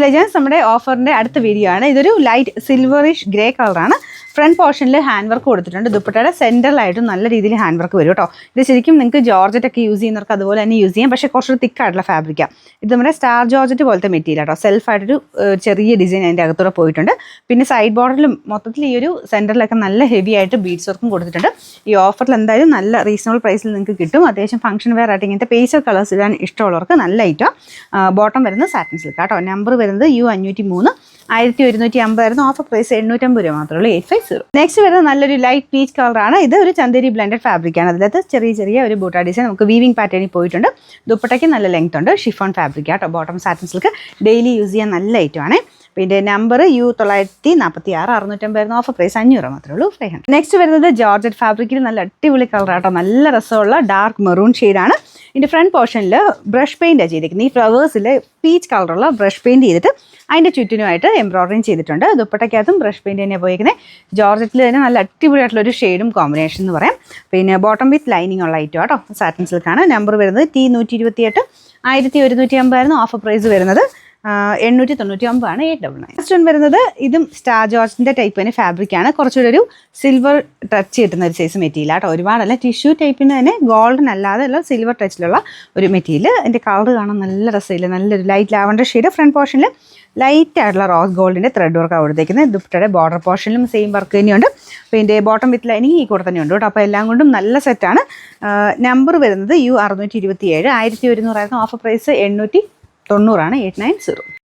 Legends നമ്മുടെ ഓഫറിൻ്റെ അടുത്ത video ആണ്. ഇതൊരു ലൈറ്റ് സിൽവറിഷ് ഗ്രേ കളറാണ്. ഫ്രണ്ട് പോർഷനിൽ ഹാൻഡ് വർക്ക് കൊടുത്തിട്ടുണ്ട്. ദുപ്പട്ടയുടെ സെൻറ്ററിലായിട്ടും നല്ല രീതിയിൽ ഹാൻഡ് വർക്ക് വരും കേട്ടോ. ഇത് ശരിക്കും നിങ്ങൾക്ക് ജോർജറ്റ് ഒക്കെ യൂസ് ചെയ്യുന്നവർക്ക് അതുപോലെ തന്നെ യൂസ് ചെയ്യാം. പക്ഷേ കുറച്ചൊരു തിക്കായിട്ടുള്ള ഫാബ്രിക്കാണ്. ഇത് നമ്മുടെ സ്റ്റാർ ജോർജറ്റ് പോലത്തെ മെറ്റീരിയൽ കേട്ടോ. സെൽഫായിട്ടൊരു ചെറിയ ഡിസൈൻ അതിൻ്റെ അകത്തൂടെ പോയിട്ടുണ്ട്. പിന്നെ സൈഡ് ബോർഡറിലും മൊത്തത്തിൽ ഈ ഒരു സെൻറ്ററിലൊക്കെ നല്ല ഹെവി ആയിട്ട് ബീഡ്സ് വർക്കും കൊടുത്തിട്ടുണ്ട്. ഈ ഓഫറിൽ എന്തായാലും നല്ല റീസണബിൾ പ്രൈസിൽ നിങ്ങൾക്ക് കിട്ടും. അത്യാവശ്യം ഫംഗ്ഷൻ വെയർ ആയിട്ട് ഇങ്ങനത്തെ പേസ്റ്റൽ കളേഴ്സ് ഇടാൻ ഇഷ്ടമുള്ളവർക്ക് നല്ല ഐറ്റം. ബോട്ടം വരുന്നത് സാറ്റിൻ സിൽക്ക് കേട്ടോ. നമ്പർ വരുന്നത് U503 1150 ഓഫർ പ്രൈസ് 850 രൂപ മാത്രമേ ഉള്ളൂ. 850. നെക്സ്റ്റ് വരുന്നത് നല്ലൊരു ലൈറ്റ് പീച്ച് കളറാണ്. ഇത് ഒരു ചന്ദേരി ബ്ലെൻഡഡ് ഫാബ്രിക്കാണ്. അതിനകത്ത് ചെറിയ ഒരു ബൂട്ടാ ഡിസൈൻ നമുക്ക് വീവിംഗ് പാറ്റേണിൽ പോയിട്ടുണ്ട്. ദുപ്പട്ടയ്ക്ക് നല്ല ലെങ്ത് ഉണ്ട്. ഷിഫോൺ ഫാബ്രിക് കേട്ടോ. Bottom satin silk daily use ചെയ്യാൻ നല്ല ഐറ്റമാണ്. പിന്നെ നമ്പർ U946 650 ഓഫർ പ്രൈസ് 500 മാത്രമേ ഉള്ളൂ. 500. നെക്സ്റ്റ് വരുന്നത് ജോർജറ്റ് ഫാബ്രിക്കിൽ നല്ല അടിപൊളി കളറാട്ടോ. നല്ല രസമുള്ള ഡാർക്ക് മെറൂൺ ഷെയ്ഡാണ്. ഇതിൻ്റെ ഫ്രണ്ട് പോർഷനിൽ ബ്രഷ് പെയിൻറ്റാണ് ചെയ്തിരിക്കുന്നത്. ഈ ഫ്ലവേഴ്സിൽ പീച്ച് കളറുള്ള ബ്രഷ് പെയിൻറ്റ് ചെയ്തിട്ട് അതിൻ്റെ ചുറ്റിനുമായിട്ട് എംബ്രോയിഡറിങ് ചെയ്തിട്ടുണ്ട്. ദുപ്പട്ടയ്ക്കകത്തും ബ്രഷ് പെയിൻറ്റ് തന്നെ പോയിരിക്കുന്നത്. ജോർജറ്റിൽ തന്നെ നല്ല അടിപൊളിയായിട്ടുള്ളൊരു ഷെയ്ഡും കോമ്പിനേഷൻ എന്ന് പറയാം. പിന്നെ ബോട്ടം വിത്ത് ലൈനിങ് ഉള്ള ഐറ്റം കേട്ടോ. സാറ്റിൻ സിൽക്കാണ്. നമ്പർ വരുന്നത് T128 1150 ഓഫർ പ്രൈസ് വരുന്നത് 899 ആണ്. 899. നെക്സ്റ്റ് വൺ വരുന്നത് ഇതും സ്റ്റാർ ജോർജിൻ്റെ ടൈപ്പ് തന്നെ ഫാബ്രിക്കാണ്. കുറച്ചുകൂടെ ഒരു സിൽവർ ടച്ച് കിട്ടുന്ന ഒരു സൈസ് മെറ്റീരിയൽ കേട്ടോ. ഒരുപാടല്ല, ടിഷ്യൂ ടൈപ്പിന് തന്നെ ഗോൾഡൻ അല്ലാതെ ഉള്ള സിൽവർ ടച്ചിലുള്ള ഒരു മെറ്റീരിയൽ. എൻ്റെ കളർ കാണാൻ നല്ല രസമില്ല. നല്ലൊരു ലൈറ്റ് ലാവണ്ടർ ഷെയ്ഡ്. ഫ്രണ്ട് പോർഷനിൽ ലൈറ്റ് ആയിട്ടുള്ള റോസ് ഗോൾഡിൻ്റെ ത്രെഡ് വർക്കാണ് കൊടുത്തേക്കുന്നത്. ദുപ്പട്ടയുടെ ബോർഡർ പോർഷനിലും സെയിം വർക്ക് തന്നെയുണ്ട്. പിന്നെ ബോട്ടം വിത്ത് ലൈനിങ് ഈ കൂടെ തന്നെയുണ്ട് കേട്ടോ. അപ്പോൾ എല്ലാം കൊണ്ടും നല്ല സെറ്റാണ്. നമ്പർ വരുന്നത് U627 1100 ഓഫർ പ്രൈസ് 890 ആണ്. 890.